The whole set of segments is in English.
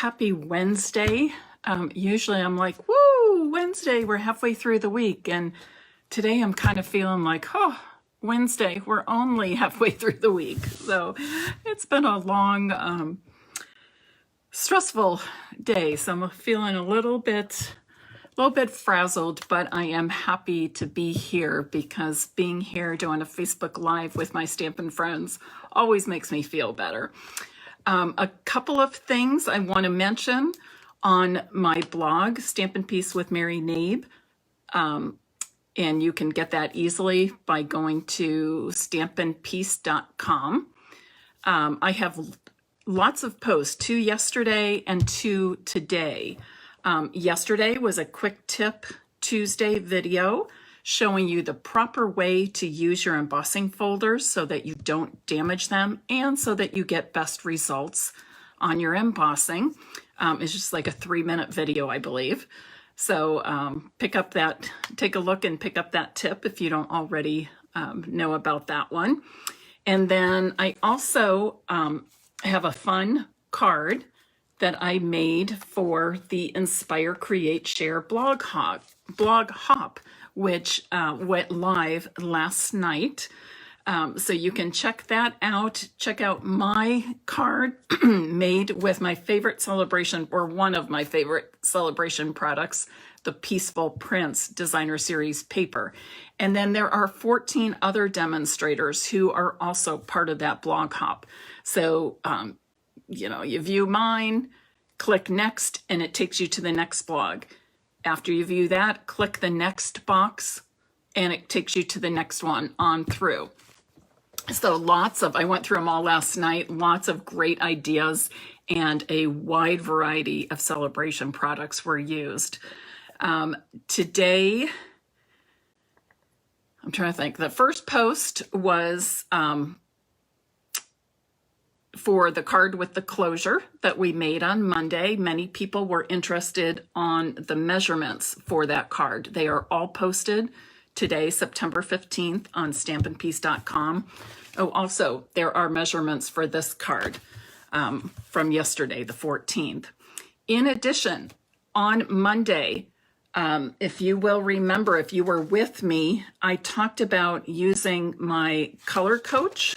happy Wednesday. Usually I'm like, woo, Wednesday, we're halfway through the week. And today I'm kind of feeling like, oh, Wednesday, we're only halfway through the week. So it's been a long, stressful day. So I'm feeling a little bit frazzled, but I am happy to be here because being here doing a Facebook Live with my Stampin' friends always makes me feel better. A couple of things I want to mention on my blog, Stampin' Piece with Mary Knabe. And you can get that easily by going to stampinpiece.com. I have lots of posts, 2 yesterday and 2 today. Yesterday was a quick tip Tuesday video showing you the proper way to use your embossing folders so that you don't damage them and so that you get best results on your embossing. It's just like a 3-minute video, I believe. So take a look and pick up that tip if you don't already know about that one. And then I also have a fun card that I made for the Inspire, Create, Share blog hop, which went live last night. So you can check that out. Check out my card made with my favorite celebration, or one of my favorite celebration products, the Peaceful Prints Designer Series paper. And then there are 14 other demonstrators who are also part of that blog hop. So, you view mine, click next, and it takes you to the next blog. After you view that, click the next box, and it takes you to the next one on through. So I went through them all last night, lots of great ideas, and a wide variety of celebration products were used. Today, I'm trying to think, the first post was for the card with the closure that we made on Monday. Many people were interested on the measurements for that card. They are all posted today, September 15th, on stampinpiece.com. Oh, also, there are measurements for this card from yesterday, the 14th. In addition, on Monday, if you will remember, if you were with me, I talked about using my color coach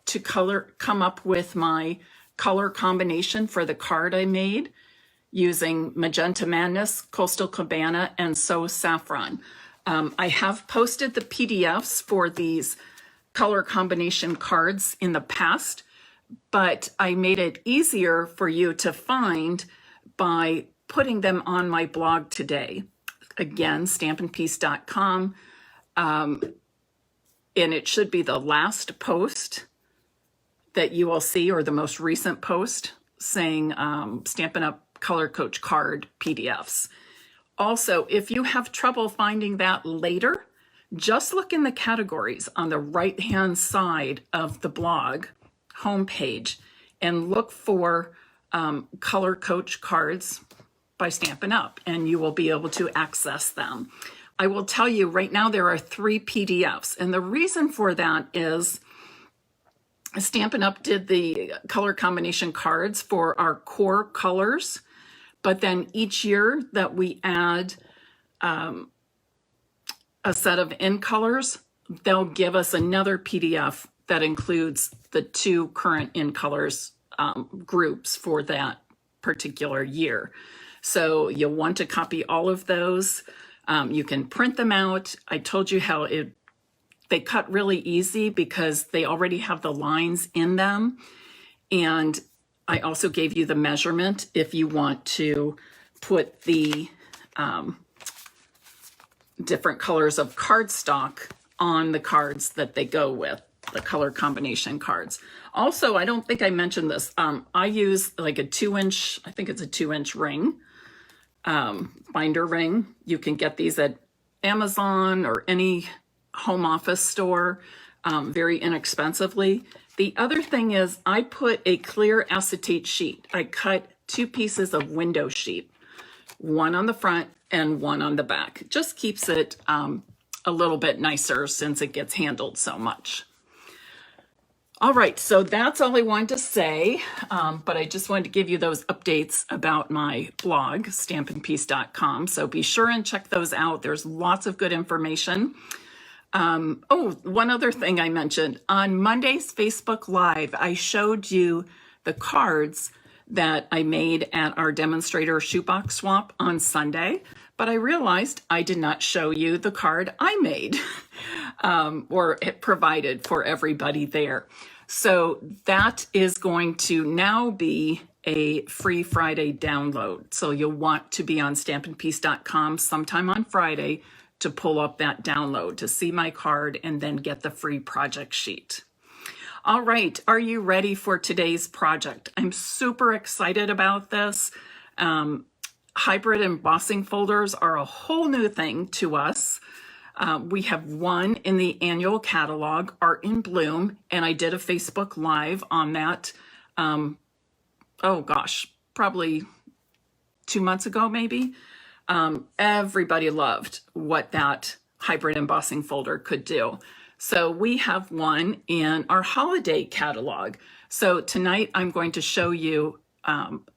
to come up with my color combination for the card I made using Magenta Madness, Coastal Cabana, and So Saffron. I have posted the PDFs for these color combination cards in the past, but I made it easier for you to find by putting them on my blog today. Again, stampinpiece.com, and it should be the last post that you will see, or the most recent post saying Stampin' Up Color Coach card PDFs. Also, if you have trouble finding that later, just look in the categories on the right-hand side of the blog homepage and look for Color Coach cards by Stampin' Up, and you will be able to access them. I will tell you right now there are 3 PDFs, and the reason for that is Stampin' Up did the color combination cards for our core colors, but then each year that we add a set of in colors, they'll give us another PDF that includes the 2 current in colors groups for that particular year. So you'll want to copy all of those. You can print them out. I told you how they cut really easy because they already have the lines in them. And I also gave you the measurement if you want to put the different colors of cardstock on the cards that they go with, the color combination cards. Also, I don't think I mentioned this. I use like a 2-inch, I think it's a 2-inch ring, binder ring. You can get these at Amazon or any home office store very inexpensively. The other thing is I put a clear acetate sheet. I cut 2 pieces of window sheet, one on the front and one on the back. It just keeps it a little bit nicer since it gets handled so much. All right, so that's all I wanted to say, but I just wanted to give you those updates about my blog, stampinpeace.com. So be sure and check those out. There's lots of good information. Oh, one other thing I mentioned. On Monday's Facebook Live, I showed you the cards that I made at our demonstrator shoebox swap on Sunday, but I realized I did not show you the card I made or it provided for everybody there. So that is going to now be a free Friday download. So you'll want to be on stampinpeace.com sometime on Friday to pull up that download to see my card and then get the free project sheet. All right, are you ready for today's project? I'm super excited about this. Hybrid embossing folders are a whole new thing to us. We have one in the annual catalog, Art in Bloom, and I did a Facebook Live on that, oh gosh, probably 2 months ago maybe. Everybody loved what that hybrid embossing folder could do. So we have one in our holiday catalog. So tonight I'm going to show you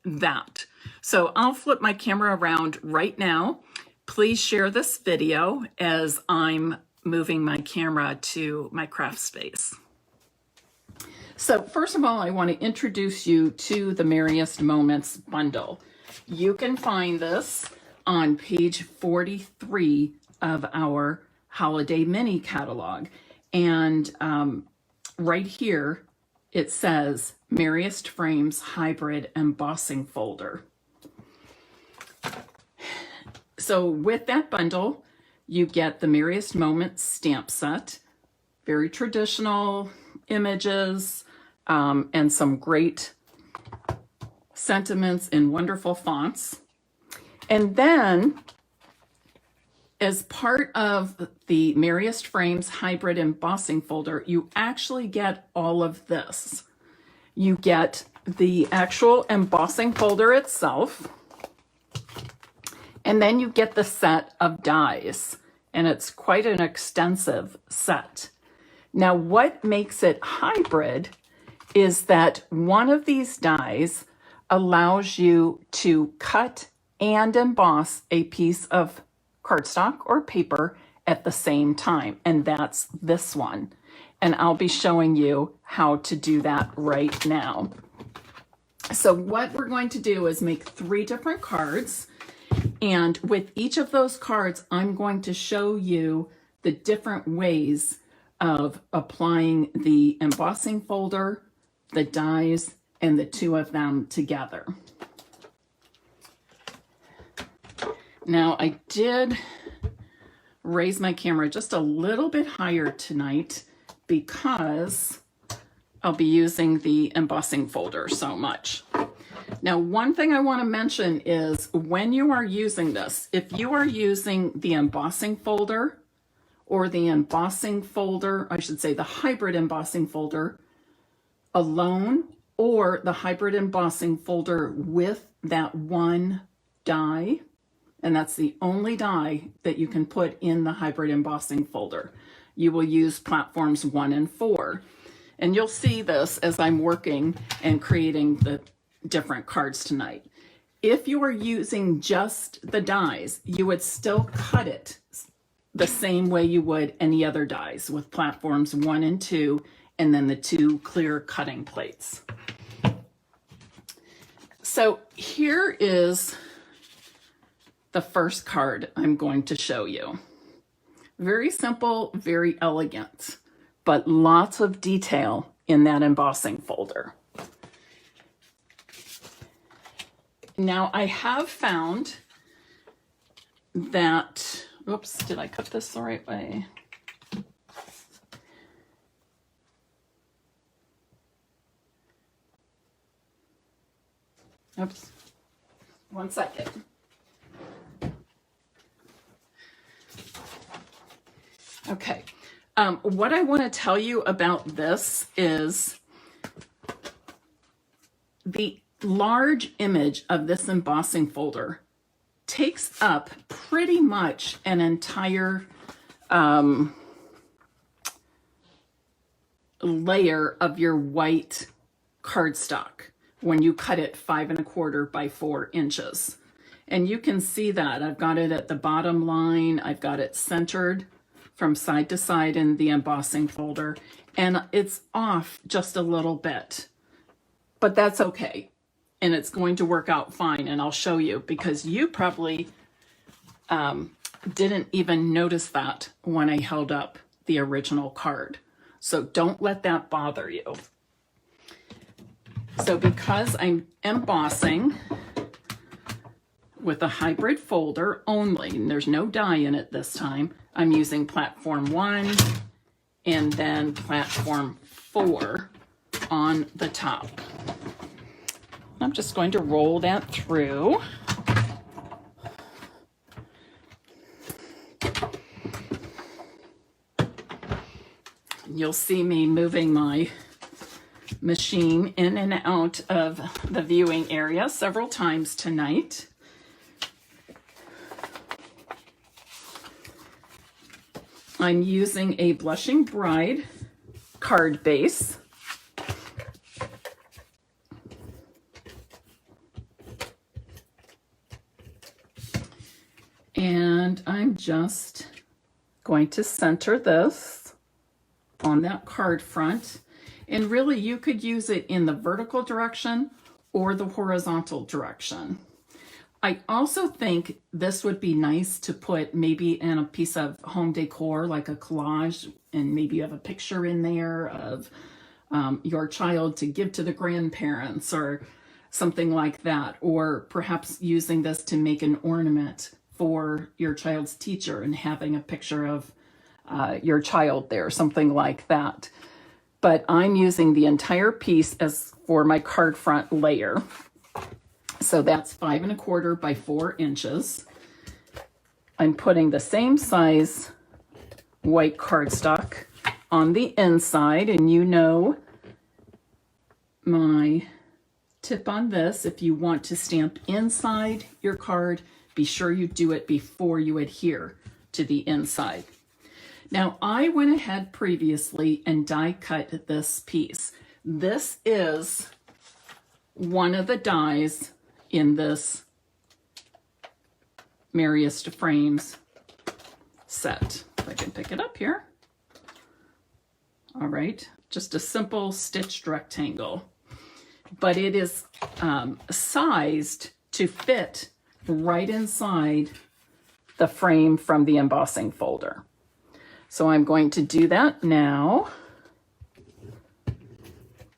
that. So I'll flip my camera around right now. Please share this video as I'm moving my camera to my craft space. So first of all, I want to introduce you to the Merriest Moments bundle. You can find this on page 43 of our holiday mini catalog. And right here, it says Merriest Frames Hybrid Embossing Folder. So with that bundle, you get the Merriest Moments stamp set, very traditional images, and some great sentiments in wonderful fonts. And then, as part of the Merriest Frames Hybrid Embossing Folder, you actually get all of this. You get the actual embossing folder itself, and then you get the set of dies, and it's quite an extensive set. Now, what makes it hybrid is that one of these dies allows you to cut and emboss a piece of cardstock or paper at the same time, and that's this one. And I'll be showing you how to do that right now. So what we're going to do is make 3 different cards, and with each of those cards, I'm going to show you the different ways of applying the embossing folder, the dies, and the 2 of them together. Now, I did raise my camera just a little bit higher tonight because I'll be using the embossing folder so much. Now, one thing I want to mention is when you are using this, if you are using the embossing folder or the embossing folder, I should say the hybrid embossing folder alone, or the hybrid embossing folder with that one die, and that's the only die that you can put in the hybrid embossing folder, you will use platforms 1 and 4. And you'll see this as I'm working and creating the different cards tonight. If you are using just the dies, you would still cut it the same way you would any other dies with platforms 1 and 2, and then the 2 clear cutting plates. So here is the first card I'm going to show you. Very simple, very elegant, but lots of detail in that embossing folder. Now I have found that, oops, did I cut this the right way? Oops, 1 second. Okay, what I want to tell you about this is the large image of this embossing folder takes up pretty much an entire layer of your white cardstock when you cut it 5 1/4 by 4 inches. And you can see that I've got it at the bottom line. I've got it centered from side to side in the embossing folder, and it's off just a little bit, but that's okay. And it's going to work out fine. And I'll show you, because you probably didn't even notice that when I held up the original card. So don't let that bother you. So because I'm embossing with a hybrid folder only, and there's no die in it this time, I'm using platform 1 and then platform 4 on the top. I'm just going to roll that through. You'll see me moving my machine in and out of the viewing area several times tonight. I'm using a Blushing Bride card base. And I'm just going to center this on that card front. And really, you could use it in the vertical direction or the horizontal direction. I also think this would be nice to put maybe in a piece of home decor, like a collage, and maybe you have a picture in there of your child to give to the grandparents or something like that. Or perhaps using this to make an ornament for your child's teacher and having a picture of your child there, something like that. But I'm using the entire piece as for my card front layer. So that's 5 1/4 by 4 inches. I'm putting the same size white cardstock on the inside, and you know my tip on this: if you want to stamp inside your card, be sure you do it before you adhere to the inside. Now, I went ahead previously and die cut this piece. This is one of the dies in this Merriest frames set. If I can pick it up here. All right, just a simple stitched rectangle, but it is sized to fit right inside the frame from the embossing folder. So I'm going to do that now.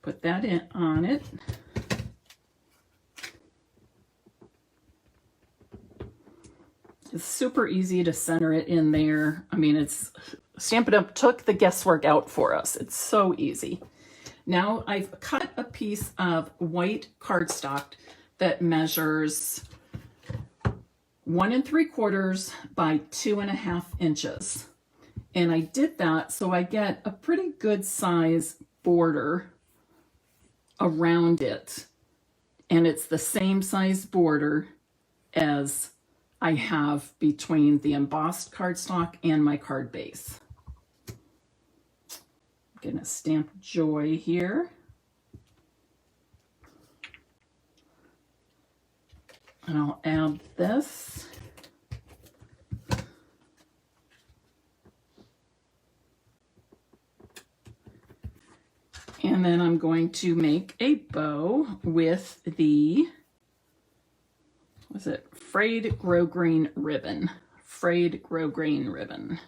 Put that in on it. It's super easy to center it in there. I mean, it's Stampin' Up! Took the guesswork out for us. It's so easy. Now I've cut a piece of white cardstock that measures 1 3/4 by 2 1/2 inches. And I did that so I get a pretty good size border around it. And it's the same size border as I have between the embossed cardstock and my card base. I'm going to stamp Joy here. And I'll add this. And then I'm going to make a bow with the, what's it, frayed grosgrain ribbon. Frayed grosgrain ribbon.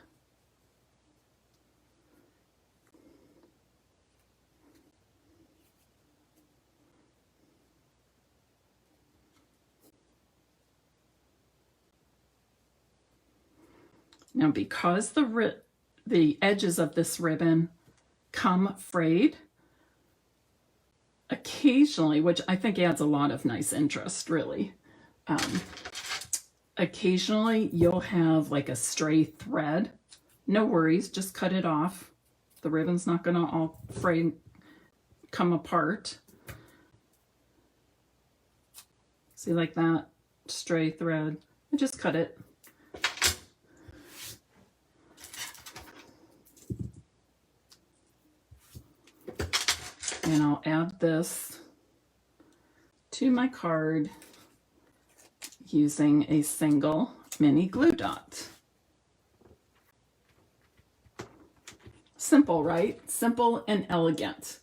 Now, because the edges of this ribbon come frayed, occasionally, which I think adds a lot of nice interest, really, occasionally you'll have like a stray thread. No worries, just cut it off. The ribbon's not going to all fray, come apart. See, like that stray thread, I just cut it. And I'll add this to my card using a single mini glue dot. Simple, right? Simple and elegant.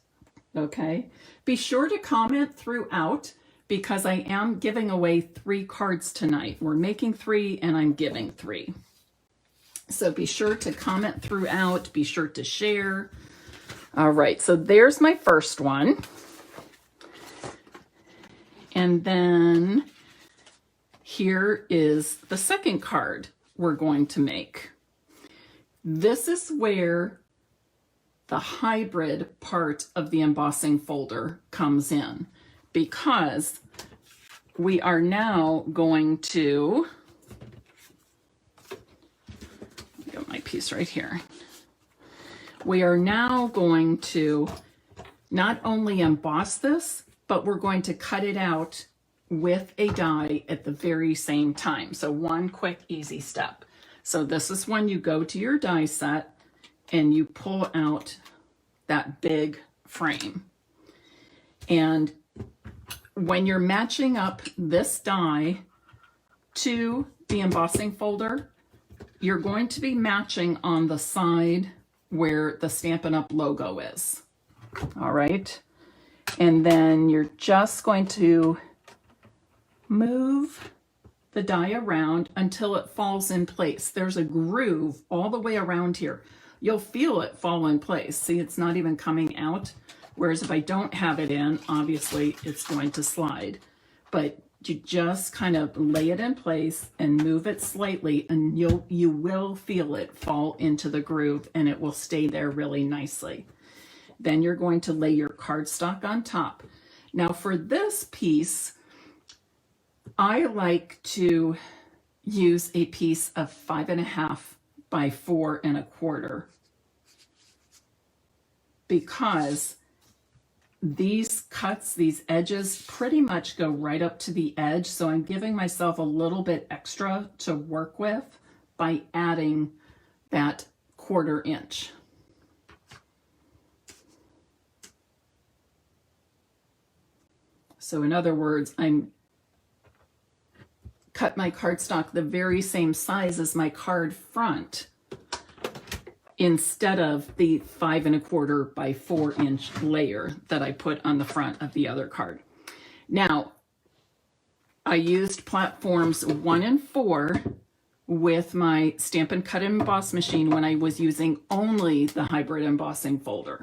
Okay. Be sure to comment throughout because I am giving away 3 cards tonight. We're making 3 and I'm giving 3. So be sure to comment throughout. Be sure to share. All right. So there's my first one. And then here is the second card we're going to make. This is where the hybrid part of the embossing folder comes in, because we are now going to, I got my piece right here. We are now going to not only emboss this, but we're going to cut it out with a die at the very same time. So one quick, easy step. So this is when you go to your die set and you pull out that big frame. And when you're matching up this die to the embossing folder, you're going to be matching on the side where the Stampin' Up logo is. All right. And then you're just going to move the die around until it falls in place. There's a groove all the way around here. You'll feel it fall in place. See, it's not even coming out. Whereas if I don't have it in, obviously it's going to slide. But you just kind of lay it in place and move it slightly, and you will feel it fall into the groove, and it will stay there really nicely. Then you're going to lay your cardstock on top. Now for this piece, I like to use a piece of 5.5 by 4 1/4, because these cuts, these edges pretty much go right up to the edge. So I'm giving myself a little bit extra to work with by adding that 1/4 inch. So in other words, I'm cut my cardstock the very same size as my card front, instead of the 5 1/4 by 4 inch layer that I put on the front of the other card. Now, I used platforms 1 and 4 with my Stampin' Cut and Emboss machine when I was using only the Hybrid Embossing Folder.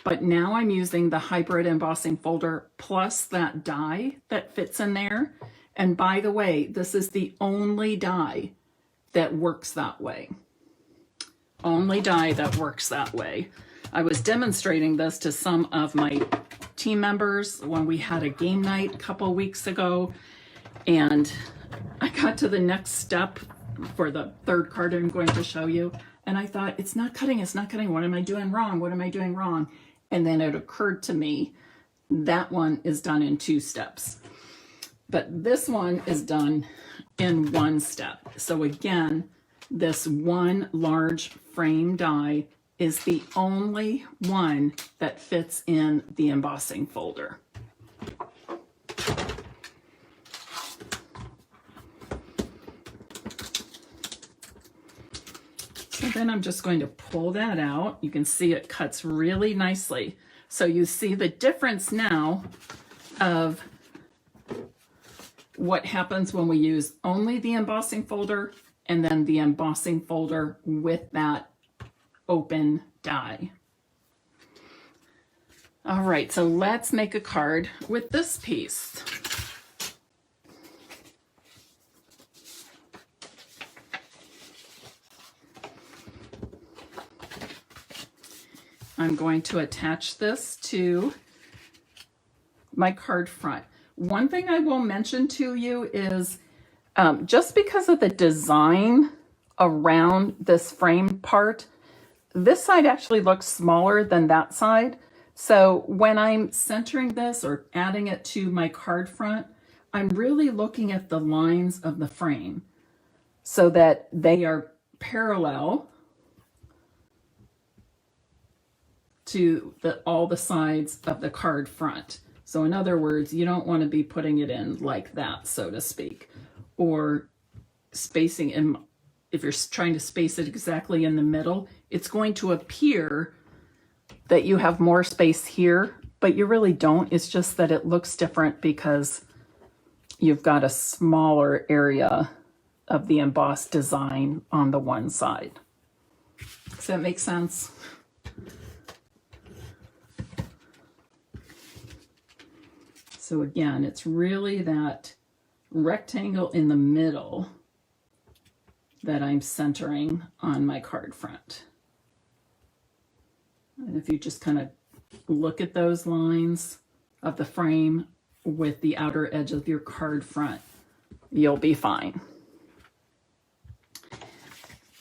But now I'm using the Hybrid Embossing Folder plus that die that fits in there. And by the way, this is the only die that works that way. Only die that works that way. I was demonstrating this to some of my team members when we had a game night a couple weeks ago, and I got to the next step for the third card I'm going to show you, and I thought, it's not cutting, what am I doing wrong, what am I doing wrong? And then it occurred to me, that one is done in 2 steps. But this one is done in 1 step. So again, this one large frame die is the only one that fits in the embossing folder. So then I'm just going to pull that out. You can see it cuts really nicely. So you see the difference now of what happens when we use only the embossing folder and then the embossing folder with that open die. All right, so let's make a card with this piece. I'm going to attach this to my card front. One thing I will mention to you is just because of the design around this frame part, this side actually looks smaller than that side. So when I'm centering this or adding it to my card front, I'm really looking at the lines of the frame so that they are parallel to all the sides of the card front. So in other words, you don't want to be putting it in like that, so to speak, or spacing in. If you're trying to space it exactly in the middle, it's going to appear that you have more space here, but you really don't. It's just that it looks different because you've got a smaller area of the embossed design on the one side. Does that make sense? So again, it's really that rectangle in the middle that I'm centering on my card front. And if you just kind of look at those lines of the frame with the outer edge of your card front, you'll be fine.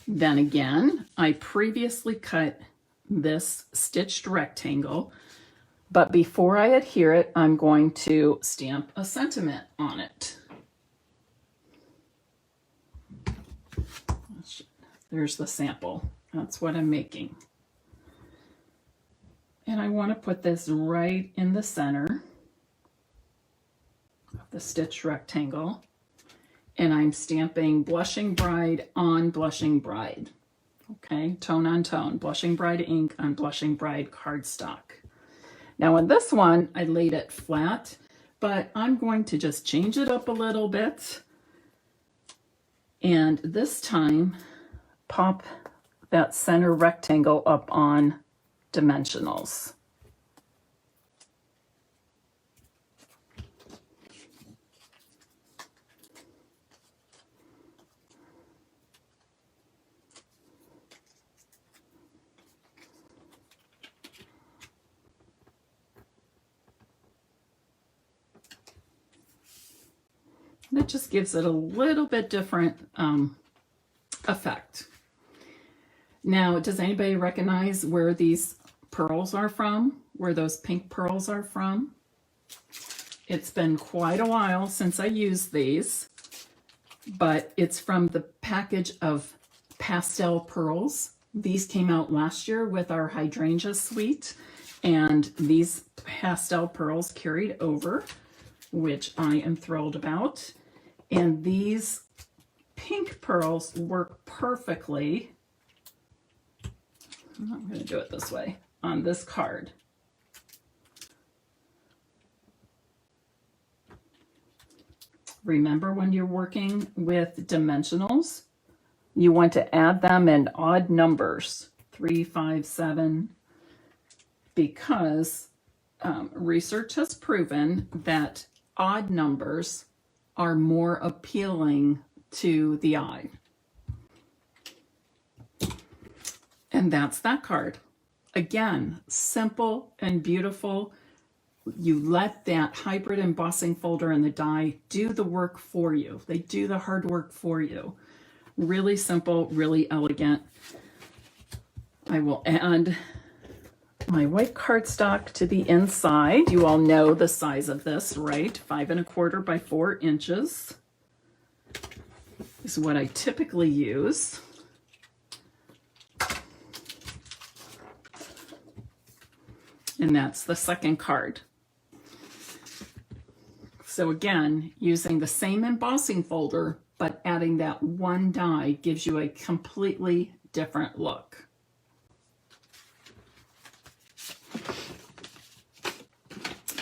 Then again, I previously cut this stitched rectangle, but before I adhere it, I'm going to stamp a sentiment on it. There's the sample. That's what I'm making. And I want to put this right in the center of the stitched rectangle. And I'm stamping Blushing Bride on Blushing Bride. Okay, tone on tone. Blushing Bride ink on Blushing Bride cardstock. Now in this one, I laid it flat, but I'm going to just change it up a little bit. And this time, pop that center rectangle up on dimensionals. That just gives it a little bit different effect. Now, does anybody recognize where these pearls are from? Where those pink pearls are from? It's been quite a while since I used these, but it's from the package of pastel pearls. These came out last year with our hydrangea suite, and these pastel pearls carried over, which I am thrilled about. And these pink pearls work perfectly. I'm going to do it this way on this card. Remember, when you're working with dimensionals, you want to add them in odd numbers, 3, 5, 7, because research has proven that odd numbers are more appealing to the eye. And that's that card. Again, simple and beautiful. You let that hybrid embossing folder and the die do the work for you. They do the hard work for you. Really simple, really elegant. I will add my white cardstock to the inside. You all know the size of this, right? 5 1/4 by 4 inches is what I typically use. And that's the second card. So again, using the same embossing folder, but adding that one die gives you a completely different look.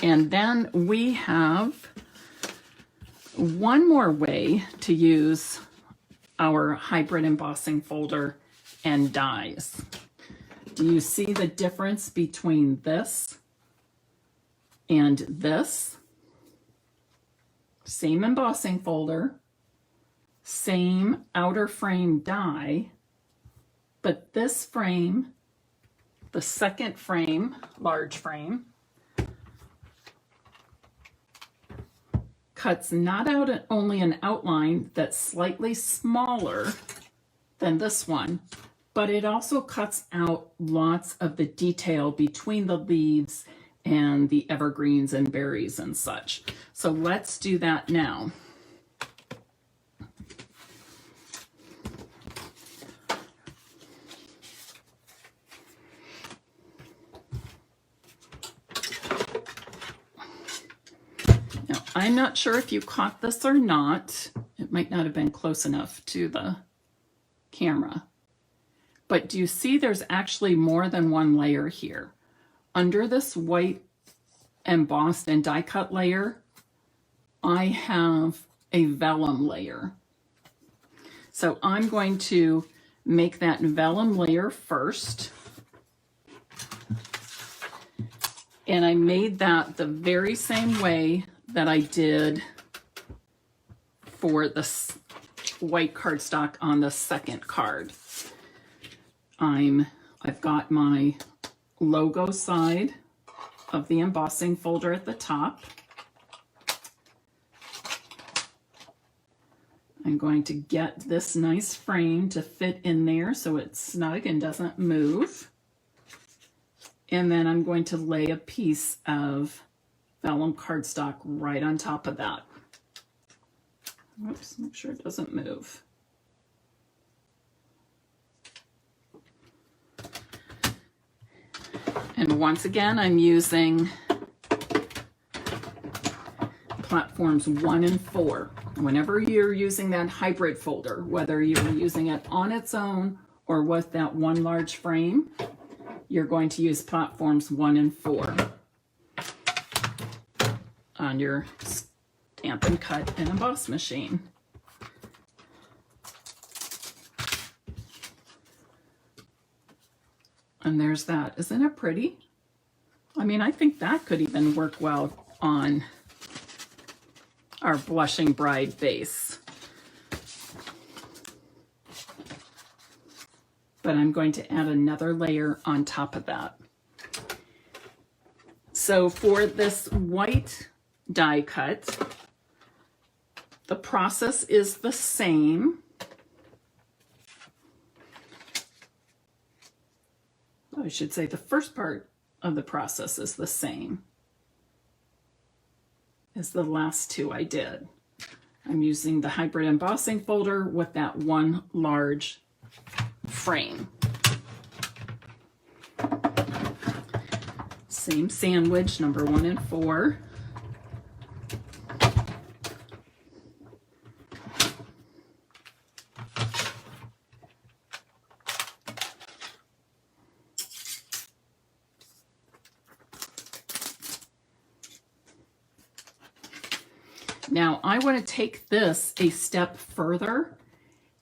And then we have one more way to use our hybrid embossing folder and dies. Do you see the difference between this and this? Same embossing folder, same outer frame die, but this frame, the second frame, large frame, cuts not out only an outline that's slightly smaller than this one, but it also cuts out lots of the detail between the leaves and the evergreens and berries and such. So let's do that now. I'm not sure if you caught this or not. It might not have been close enough to the camera. But do you see there's actually more than one layer here? Under this white embossed and die cut layer, I have a vellum layer. So I'm going to make that vellum layer first. And I made that the very same way that I did for the white cardstock on the second card. I've got my logo side of the embossing folder at the top. I'm going to get this nice frame to fit in there so it's snug and doesn't move. And then I'm going to lay a piece of vellum cardstock right on top of that. Oops, make sure it doesn't move. And once again, I'm using platforms 1 and 4. Whenever you're using that hybrid folder, whether you're using it on its own or with that one large frame, you're going to use platforms 1 and 4 on your Stampin' Cut and Emboss machine. And there's that. Isn't it pretty? I mean, I think that could even work well on our Blushing Bride base. But I'm going to add another layer on top of that. So for this white die cut, the process is the same. I should say the first part of the process is the same as the last two I did. I'm using the Hybrid Embossing Folder with that one large frame. Same sandwich, number 1 and 4. Now I want to take this a step further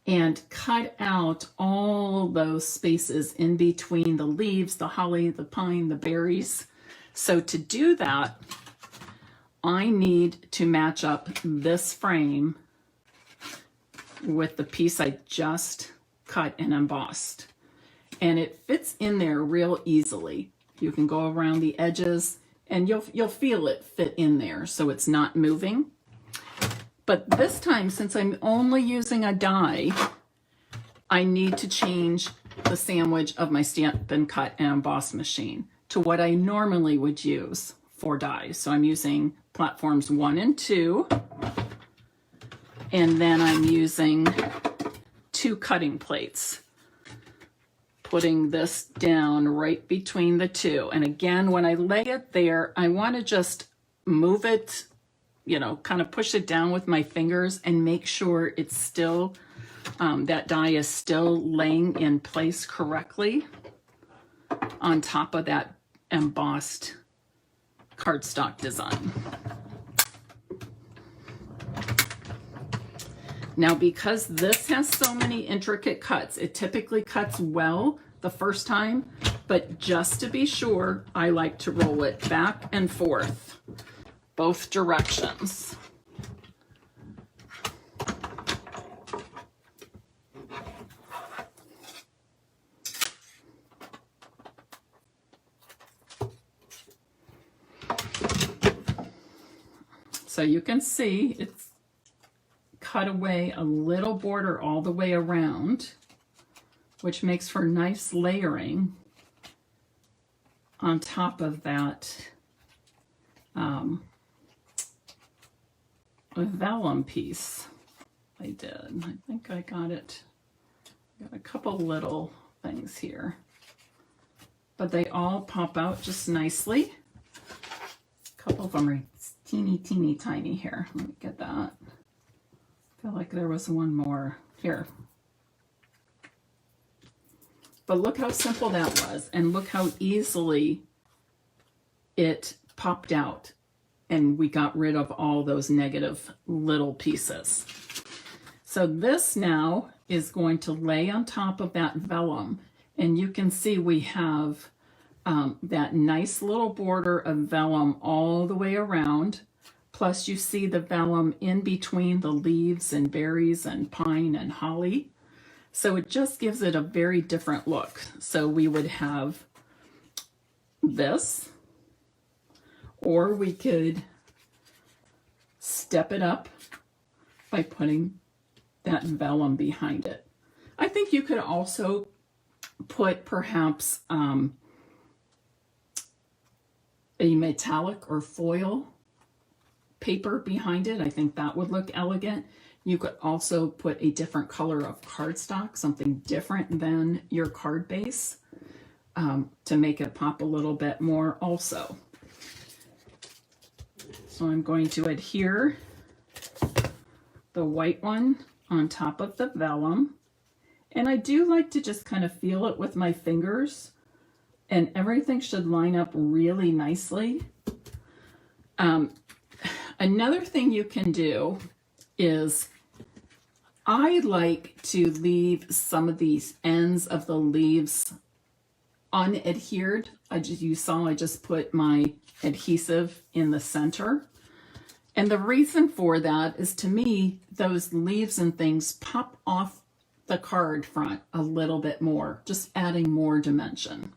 and cut out all those spaces in between the leaves, the holly, the pine, the berries. So to do that, I need to match up this frame with the piece I just cut and embossed. And it fits in there real easily. You can go around the edges and you'll feel it fit in there so it's not moving. But this time, since I'm only using a die, I need to change the sandwich of my Stampin' Cut and Emboss machine to what I normally would use for dies. So I'm using platforms 1 and 2, and then I'm using 2 cutting plates, putting this down right between the 2. And again, when I lay it there, I want to just move it, you know, kind of push it down with my fingers and make sure it's still, that die is still laying in place correctly on top of that embossed cardstock design. Now, because this has so many intricate cuts, it typically cuts well the first time, but just to be sure, I like to roll it back and forth, both directions. So you can see it's cut away a little border all the way around, which makes for nice layering on top of that vellum piece I did. I think I got it. Got a couple little things here, but they all pop out just nicely. A couple of them are teeny, teeny, tiny here. Let me get that. I feel like there was one more here. But look how simple that was, and look how easily it popped out, and we got rid of all those negative little pieces. So this now is going to lay on top of that vellum, and you can see we have that nice little border of vellum all the way around. Plus you see the vellum in between the leaves and berries and pine and holly. So it just gives it a very different look. So we would have this, or we could step it up by putting that vellum behind it. I think you could also put perhaps a metallic or foil paper behind it. I think that would look elegant. You could also put a different color of cardstock, something different than your card base, to make it pop a little bit more also. So I'm going to adhere the white one on top of the vellum. And I do like to just kind of feel it with my fingers, and everything should line up really nicely. Another thing you can do is, I like to leave some of these ends of the leaves unadhered. You saw I just put my adhesive in the center. And the reason for that is, to me, those leaves and things pop off the card front a little bit more, just adding more dimension.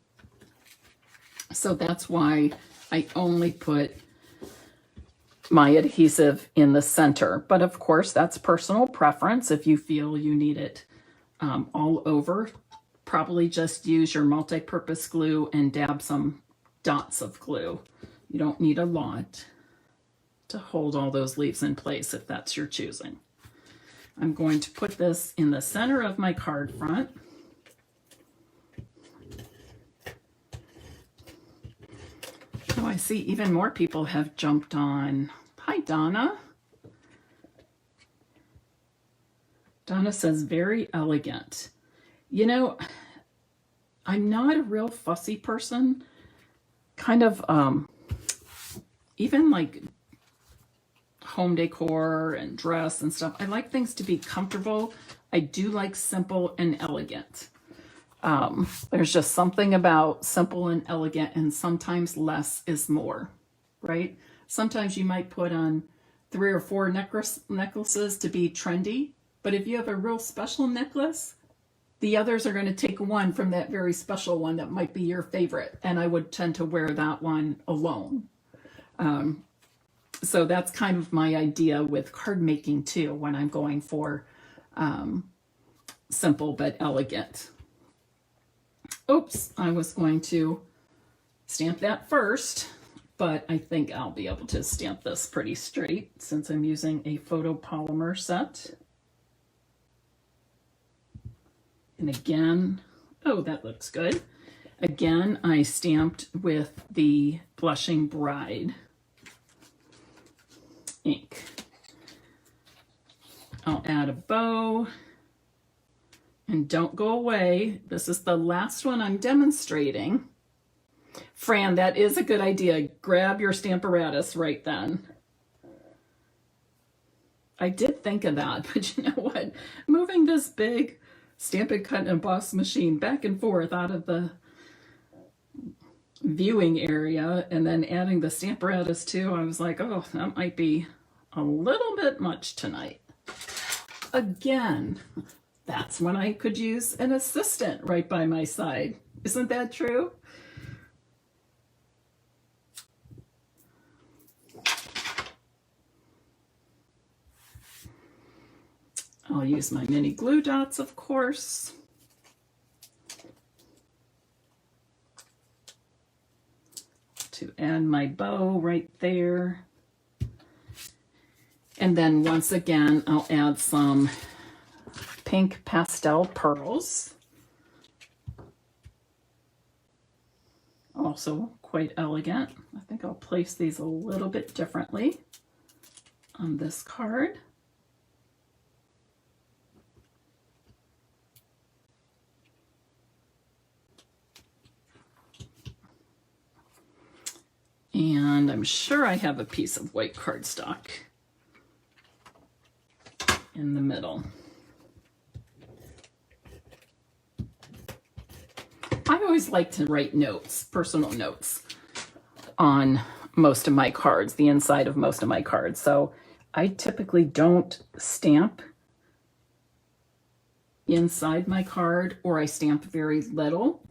So that's why I only put my adhesive in the center. But of course, that's personal preference. If you feel you need it all over, probably just use your multi-purpose glue and dab some dots of glue. You don't need a lot to hold all those leaves in place if that's your choosing. I'm going to put this in the center of my card front. Oh, I see even more people have jumped on. Hi, Donna. Donna says, very elegant. You know, I'm not a real fussy person. Kind of, even like home decor and dress and stuff. I like things to be comfortable. I do like simple and elegant. There's just something about simple and elegant, and sometimes less is more, right? Sometimes you might put on 3 or 4 necklaces to be trendy, but if you have a real special necklace, the others are going to take one from that very special one that might be your favorite, and I would tend to wear that one alone. So that's kind of my idea with card making too, when I'm going for simple but elegant. Oops, I was going to stamp that first, but I think I'll be able to stamp this pretty straight since I'm using a photopolymer set. And again, oh, that looks good. Again, I stamped with the Blushing Bride ink. I'll add a bow. And don't go away. This is the last one I'm demonstrating. Fran, that is a good idea. Grab your Stamparatus right then. I did think of that, but you know what? Moving this big Stampin' Cut and Emboss machine back and forth out of the viewing area and then adding the Stamparatus too, I was like, oh, that might be a little bit much tonight. Again, that's when I could use an assistant right by my side. Isn't that true? I'll use my mini glue dots, of course. To add my bow right there. And then once again, I'll add some pink pastel pearls. Also quite elegant. I think I'll place these a little bit differently. on this card. And I'm sure I have a piece of white cardstock in the middle. I always like to write notes, personal notes, on most of my cards, the inside of most of my cards. So I typically don't stamp inside my card, or I stamp very little.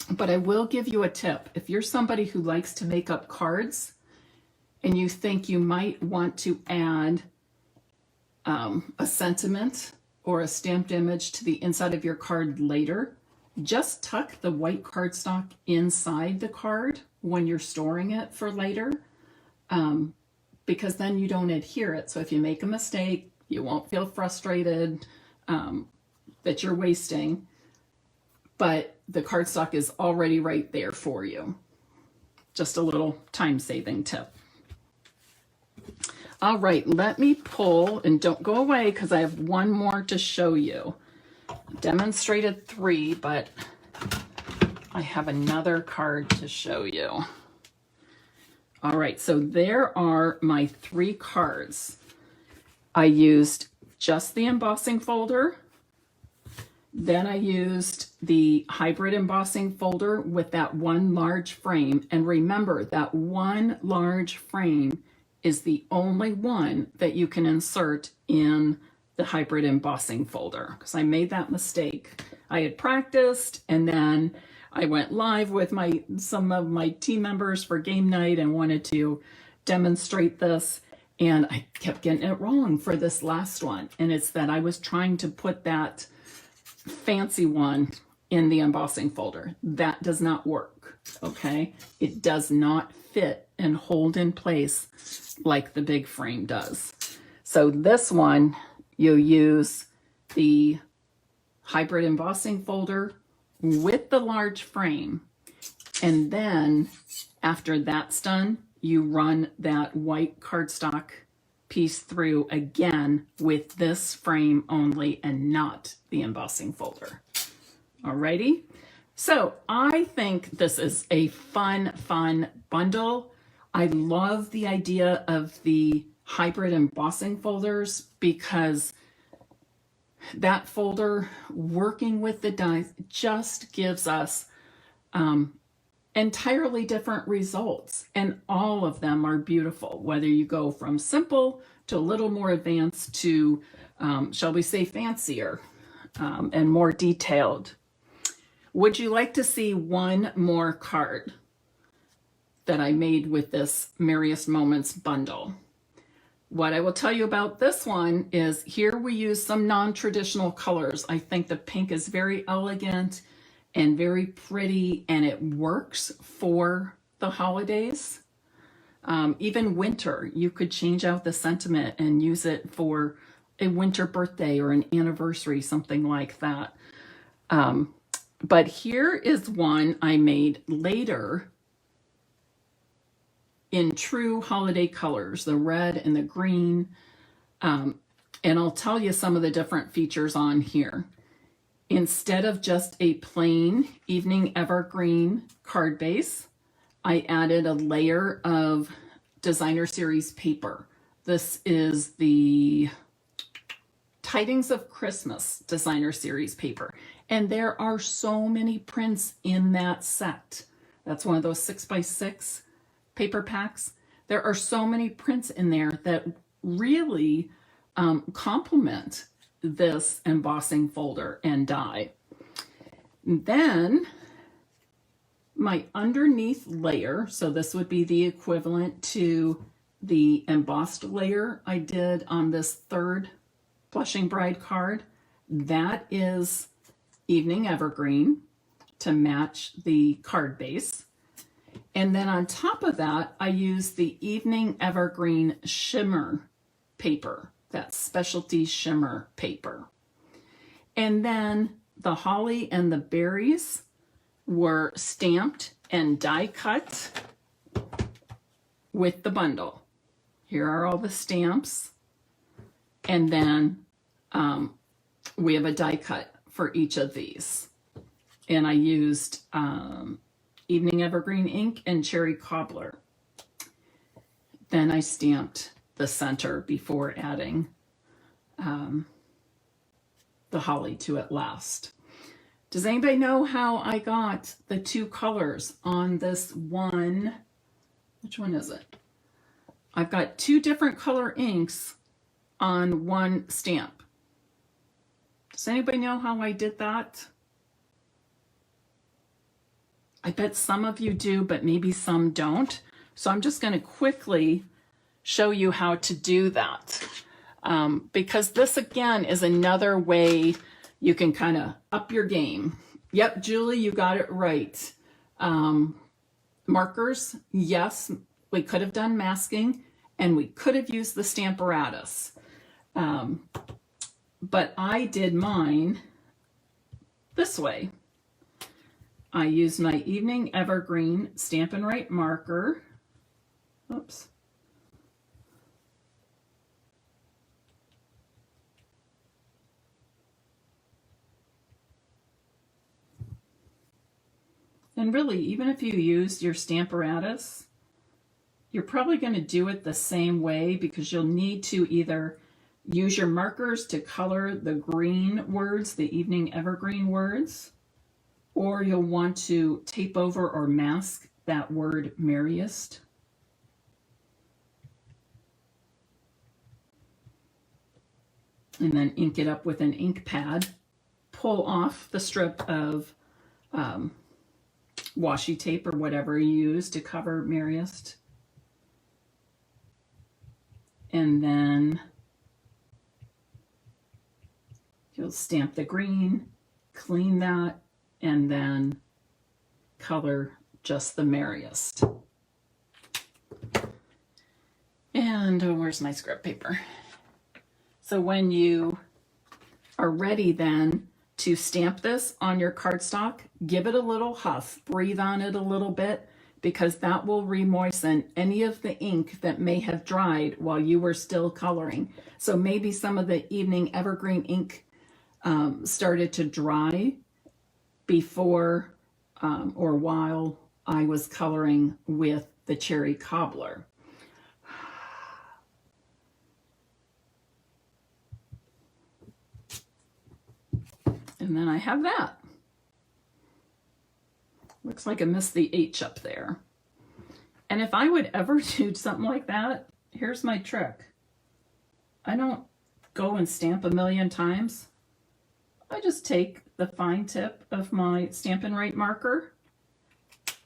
But I will give you a tip. If you're somebody who likes to make up cards and you think you might want to add a sentiment or a stamped image to the inside of your card later, just tuck the white cardstock inside the card when you're storing it for later, because then you don't adhere it. So if you make a mistake, you won't feel frustrated that you're wasting, but the cardstock is already right there for you. Just a little time-saving tip. All right, let me pull, and don't go away because I have one more to show you. Demonstrated 3, but I have another card to show you. All right, so there are my 3 cards. I used just the embossing folder. Then I used the hybrid embossing folder with that one large frame. And remember, that one large frame is the only one that you can insert in the hybrid embossing folder, because I made that mistake. I had practiced, and then I went live with some of my team members for game night and wanted to demonstrate this, and I kept getting it wrong for this last one. And it's that I was trying to put that fancy one in the embossing folder. That does not work, okay? It does not fit and hold in place like the big frame does. So this one, you use the hybrid embossing folder with the large frame, and then after that's done, you run that white cardstock piece through again with this frame only and not the embossing folder. Alrighty, so I think this is a fun bundle. I love the idea of the hybrid embossing folders because that folder working with the dies just gives us entirely different results, and all of them are beautiful, whether you go from simple to a little more advanced to shall we say fancier and more detailed. Would you like to see one more card that I made with this Merriest Moments bundle? What I will tell you about this one is here we use some non-traditional colors. I think the pink is very elegant and very pretty, and it works for the holidays. Even winter, you could change out the sentiment and use it for a winter birthday or an anniversary, something like that. But here is one I made later in true holiday colors, the red and the green. And I'll tell you some of the different features on here. Instead of just a plain Evening Evergreen card base, I added a layer of Designer Series paper. This is the Tidings of Christmas Designer Series paper. And there are so many prints in that set. That's one of those 6x6 paper packs. There are so many prints in there that really complement this embossing folder and die. Then my underneath layer, so this would be the equivalent to the embossed layer I did on this third Blushing Bride card, that is Evening Evergreen to match the card base. And then on top of that, I use the Evening Evergreen shimmer paper, that specialty shimmer paper. And then the holly and the berries were stamped and die cut with the bundle. Here are all the stamps. And then we have a die cut for each of these. And I used Evening Evergreen ink and Cherry Cobbler. Then I stamped the center before adding the holly to it last. Does anybody know how I got the two colors on this one? Which one is it? I've got two different color inks on one stamp. Does anybody know how I did that? I bet some of you do, but maybe some don't. So I'm just going to quickly show you how to do that. Because this, again, is another way you can kind of up your game. Yep, Julie, you got it right. Markers, yes, we could have done masking, and we could have used the Stamparatus. But I did mine this way. I used my Evening Evergreen Stampin' Right marker. Oops. And really, even if you use your Stamparatus, you're probably going to do it the same way because you'll need to either use your markers to color the green words, the Evening Evergreen words, or you'll want to tape over or mask that word Merriest. And then ink it up with an ink pad. Pull off the strip of washi tape or whatever you use to cover Merriest. And then you'll stamp the green, clean that, and then color just the Merriest. And where's my scrap paper? So when you are ready then to stamp this on your cardstock, give it a little huff, breathe on it a little bit, because that will remoisten any of the ink that may have dried while you were still coloring. So maybe some of the Evening Evergreen ink started to dry before or while I was coloring with the Cherry Cobbler. And then I have that. Looks like I missed the H up there. And if I would ever do something like that, here's my trick. I don't go and stamp a million times. I just take the fine tip of my Stampin' Right marker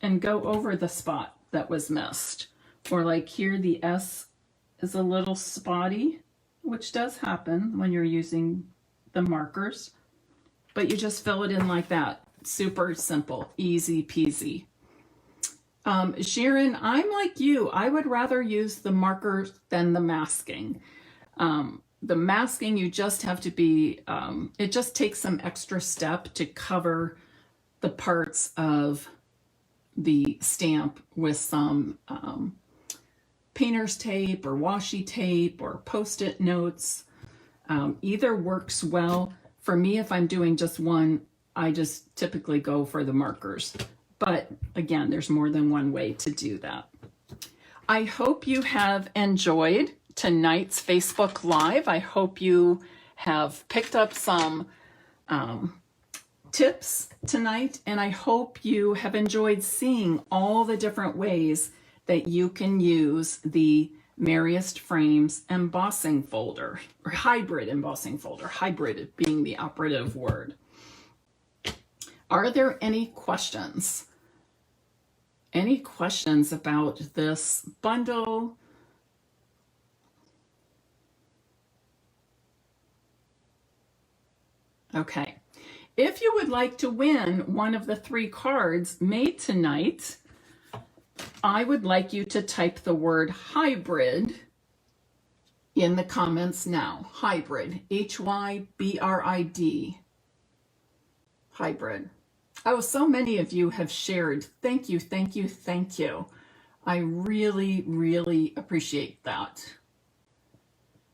and go over the spot that was missed. Or like here, the S is a little spotty, which does happen when you're using the markers. But you just fill it in like that. Super simple, easy peasy. Sharon, I'm like you. I would rather use the markers than the masking. The masking, you just have to be, it just takes some extra step to cover the parts of the stamp with some painter's tape or washi tape or Post-it notes. Either works well. For me, if I'm doing just one, I just typically go for the markers. But again, there's more than one way to do that. I hope you have enjoyed tonight's Facebook Live. I hope you have picked up some tips tonight, and I hope you have enjoyed seeing all the different ways that you can use the Merriest Frames embossing folder, or hybrid embossing folder, hybrid being the operative word. Are there any questions? Any questions about this bundle? Okay. If you would like to win one of the 3 cards made tonight, I would like you to type the word hybrid in the comments now. Hybrid, H-Y-B-R-I-D. Hybrid. Oh, so many of you have shared. Thank you, thank you, thank you. I really, really appreciate that.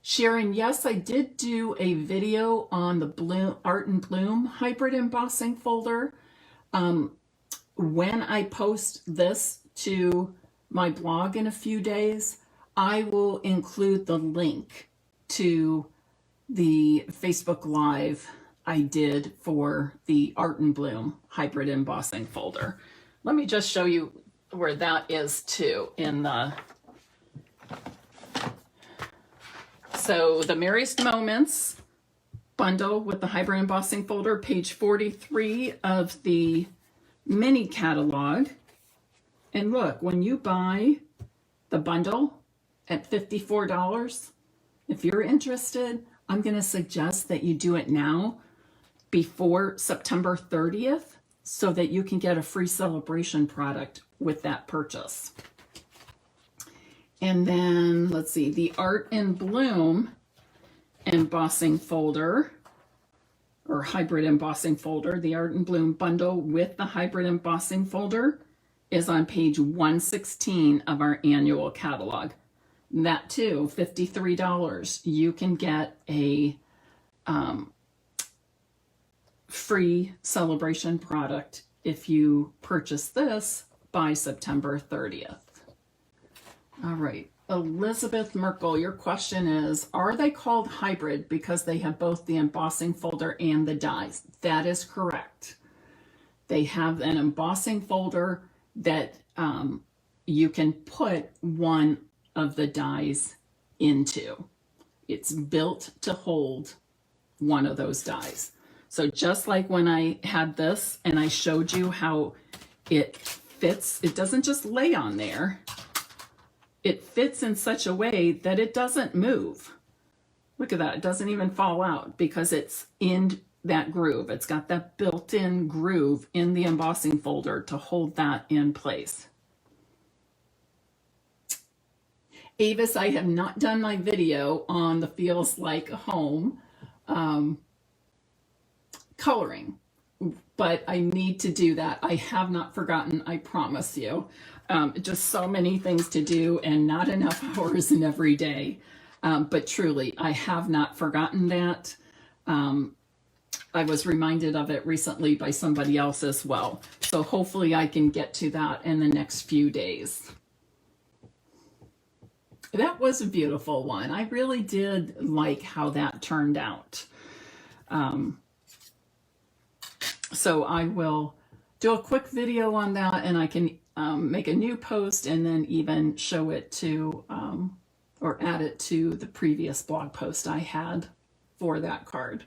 Sharon, yes, I did do a video on the Art and Bloom hybrid embossing folder. When I post this to my blog in a few days, I will include the link to the Facebook Live I did for the Art and Bloom hybrid embossing folder. Let me just show you where that is too in the... So the Merriest Moments bundle with the hybrid embossing folder, page 43 of the mini catalog. And look, when you buy the bundle at $54, if you're interested, I'm going to suggest that you do it now before September 30th so that you can get a free celebration product with that purchase. And then let's see, the Art and Bloom embossing folder, or hybrid embossing folder, the Art and Bloom bundle with the hybrid embossing folder is on page 116 of our annual catalog. That too, $53. You can get a free celebration product if you purchase this by September 30th. All right, Elizabeth Merkel, your question is, are they called hybrid because they have both the embossing folder and the dies? That is correct. They have an embossing folder that you can put one of the dies into. It's built to hold one of those dies. So just like when I had this and I showed you how it fits, it doesn't just lay on there. It fits in such a way that it doesn't move. Look at that, it doesn't even fall out because it's in that groove. It's got that built-in groove in the embossing folder to hold that in place. Avis, I have not done my video on the Feels Like Home coloring, but I need to do that. I have not forgotten, I promise you. Just so many things to do and not enough hours in every day. But truly, I have not forgotten that. I was reminded of it recently by somebody else as well. So hopefully I can get to that in the next few days. That was a beautiful one. I really did like how that turned out. So I will do a quick video on that, and I can make a new post and then even show it to, or add it to the previous blog post I had for that card.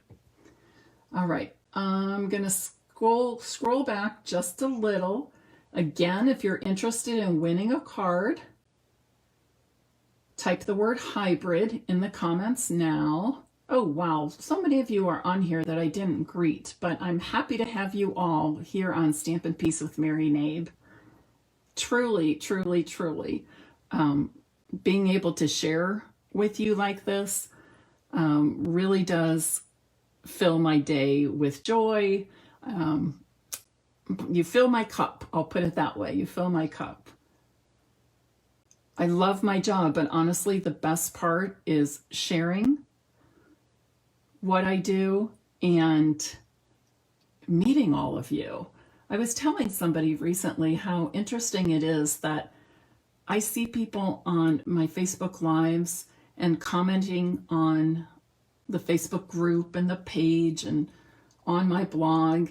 All right, I'm gonna scroll back just a little. Again, if you're interested in winning a card, type the word hybrid in the comments now. Oh wow, so many of you are on here that I didn't greet, but I'm happy to have you all here on Stampin' Peace with Mary Knabe. Truly, truly, truly, being able to share with you like this really does fill my day with joy. You fill my cup, I'll put it that way. You fill my cup. I love my job, but honestly, the best part is sharing what I do and meeting all of you. I was telling somebody recently how interesting it is that I see people on my Facebook Lives and commenting on the Facebook group and the page and on my blog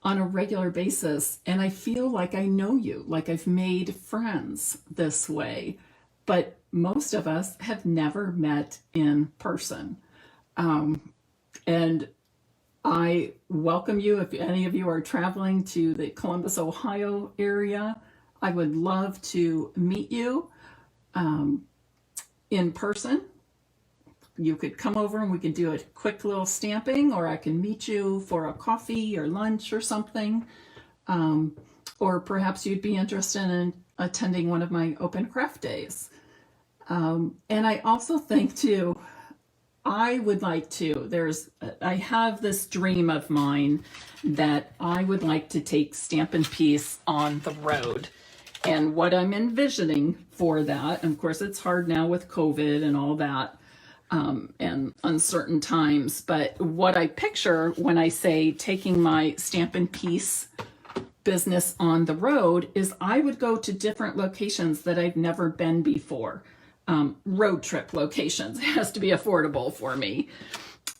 on a regular basis. And I feel like I know you, like I've made friends this way. But most of us have never met in person. And I welcome you if any of you are traveling to the Columbus, Ohio area. I would love to meet you in person. You could come over and we could do a quick little stamping, or I can meet you for a coffee or lunch or something. Or perhaps you'd be interested in attending one of my open craft days. And I also think too, I would like to, I have this dream of mine that I would like to take Stampin' Peace on the road. And what I'm envisioning for that, and of course it's hard now with COVID and all that, and uncertain times, but what I picture when I say taking my Stampin' Piece business on the road is I would go to different locations that I've never been before. Road trip locations. It has to be affordable for me.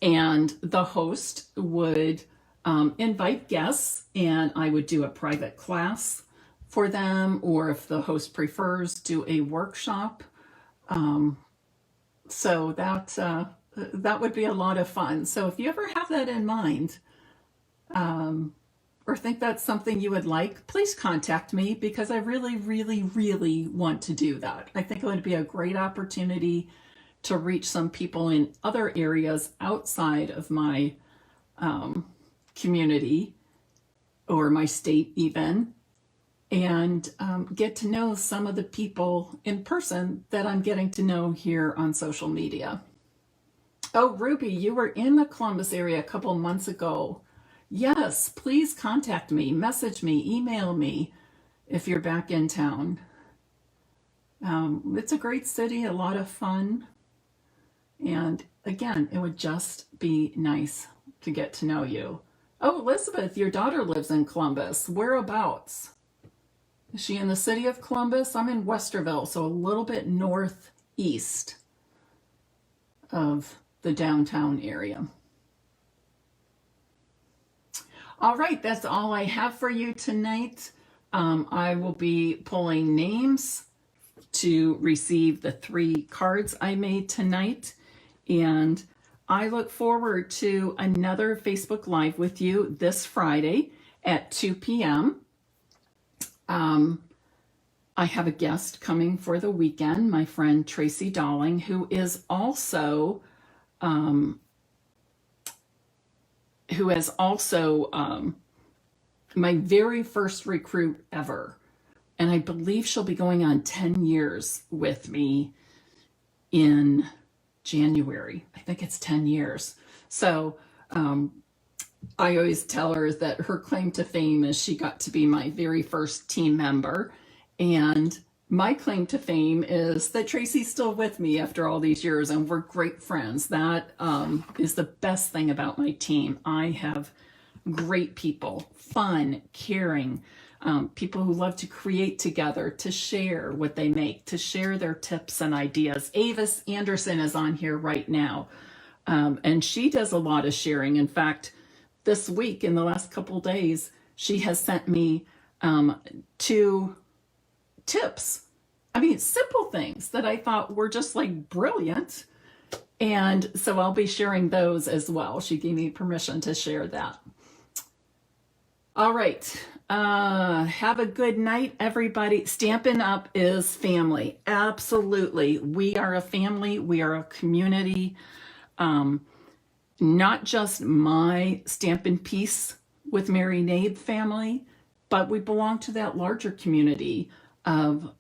And the host would invite guests, and I would do a private class for them, or if the host prefers, do a workshop. So that would be a lot of fun. So if you ever have that in mind, or think that's something you would like, please contact me, because I really, really, really want to do that. I think it would be a great opportunity to reach some people in other areas outside of my community or my state even, and get to know some of the people in person that I'm getting to know here on social media. Oh, Ruby, you were in the Columbus area a couple months ago. Yes, please contact me, message me, email me if you're back in town. It's a great city, a lot of fun. And again, it would just be nice to get to know you. Oh, Elizabeth, your daughter lives in Columbus. Whereabouts? Is she in the city of Columbus? I'm in Westerville, so a little bit northeast of the downtown area. All right, that's all I have for you tonight. I will be pulling names to receive the 3 cards I made tonight. And I look forward to another Facebook Live with you this Friday at 2 p.m. I have a guest coming for the weekend, my friend Tracy Dolling, who is also my very first recruit ever. And I believe she'll be going on 10 years with me in January. I think it's 10 years. So I always tell her that her claim to fame is she got to be my very first team member. And my claim to fame is that Tracy's still with me after all these years, and we're great friends. That is the best thing about my team. I have great people, fun, caring, people who love to create together, to share what they make, to share their tips and ideas. Avis Anderson is on here right now, and she does a lot of sharing. In fact, this week, in the last couple days, she has sent me 2 tips. I mean, simple things that I thought were just like brilliant. And so I'll be sharing those as well. She gave me permission to share that. All right. Have a good night, everybody. Stampin' Up is family. Absolutely. We are a family. We are a community. Not just my Stampin' Piece with Mary Knabe family, but we belong to that larger community of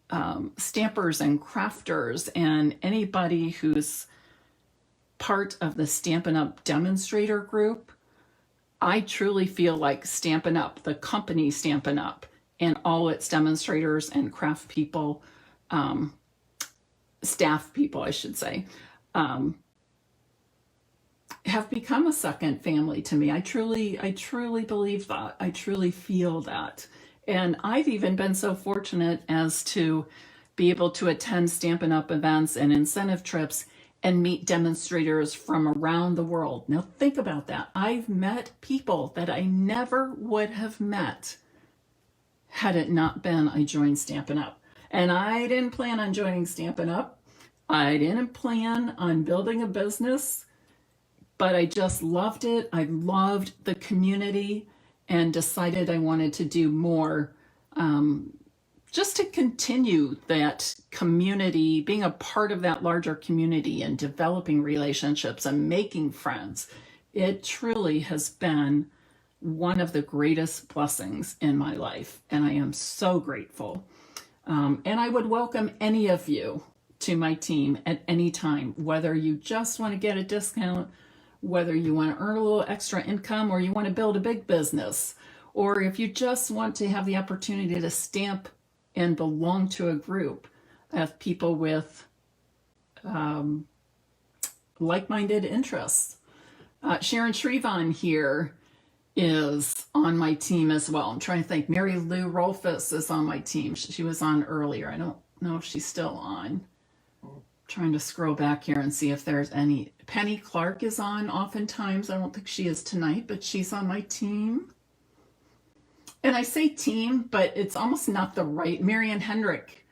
stampers and crafters and anybody who's part of the Stampin' Up demonstrator group. I truly feel like Stampin' Up, the company Stampin' Up, and all its demonstrators and craft people, staff people, I should say, have become a second family to me. I truly believe that. I truly feel that. And I've even been so fortunate as to be able to attend Stampin' Up events and incentive trips and meet demonstrators from around the world. Now think about that. I've met people that I never would have met had it not been I joined Stampin' Up. And I didn't plan on joining Stampin' Up. I didn't plan on building a business, but I just loved it. I loved the community and decided I wanted to do more, just to continue that community, being a part of that larger community and developing relationships and making friends. It truly has been one of the greatest blessings in my life, and I am so grateful. And I would welcome any of you to my team at any time, whether you just want to get a discount, whether you want to earn a little extra income, or you want to build a big business, or if you just want to have the opportunity to stamp and belong to a group of people with like-minded interests. Sharon Shrevon here is on my team as well. I'm trying to think. Mary Lou Rolfus is on my team. She was on earlier. I don't know if she's still on. Trying to scroll back here and see if there's any. Penny Clark is on oftentimes. I don't think she is tonight, but she's on my team. And I say team, but it's almost not the right. Marianne Hendrick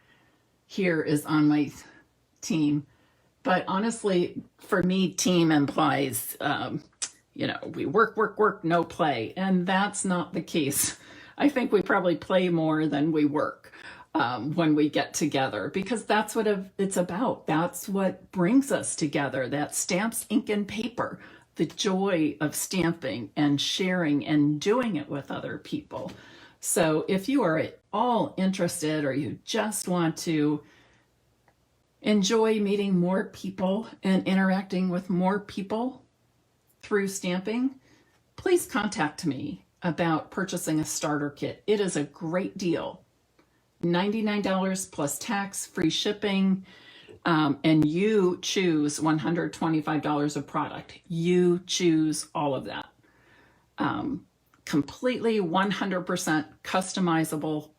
here is on my team. But honestly, for me, team implies, we work, no play. And that's not the case. I think we probably play more than we work when we get together, because that's what it's about. That's what brings us together. That stamps, ink, and paper, the joy of stamping and sharing and doing it with other people. So if you are at all interested, or you just want to enjoy meeting more people and interacting with more people through stamping, please contact me about purchasing a starter kit. It is a great deal. $99 plus tax, free shipping, and you choose $125 of product. You choose all of that. Completely 100% customizable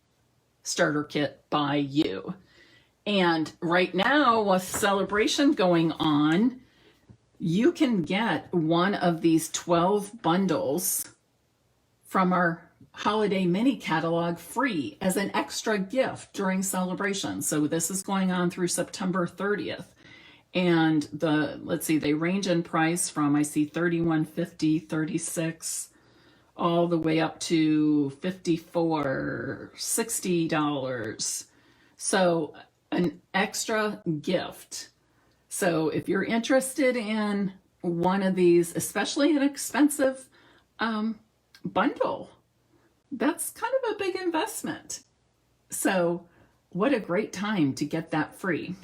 starter kit by you. And right now, with celebration going on, you can get one of these 12 bundles from our holiday mini catalog free as an extra gift during celebration. So this is going on through September 30th. And they range in price from, I see $31.50, $36, all the way up to $54, $60. So an extra gift. So if you're interested in one of these, especially an expensive bundle, that's kind of a big investment. So what a great time to get that free.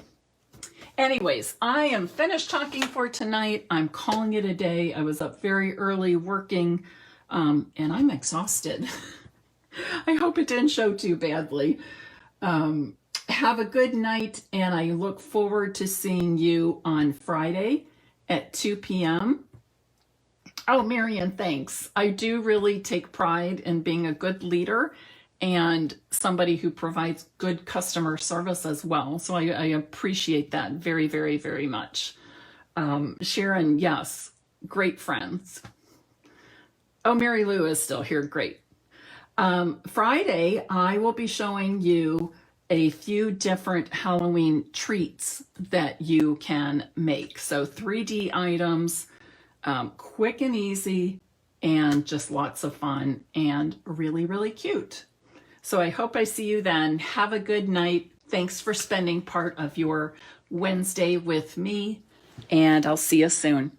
Anyways, I am finished talking for tonight. I'm calling it a day. I was up very early working, and I'm exhausted. I hope it didn't show too badly. Have a good night, and I look forward to seeing you on Friday at 2 p.m. Oh, Marianne, thanks. I do really take pride in being a good leader and somebody who provides good customer service as well. So I appreciate that very, very, very much. Sharon, yes, great friends. Oh, Mary Lou is still here. Great. Friday, I will be showing you a few different Halloween treats that you can make. So 3D items, quick and easy, and just lots of fun and really, really cute. So I hope I see you then. Have a good night. Thanks for spending part of your Wednesday with me, and I'll see you soon.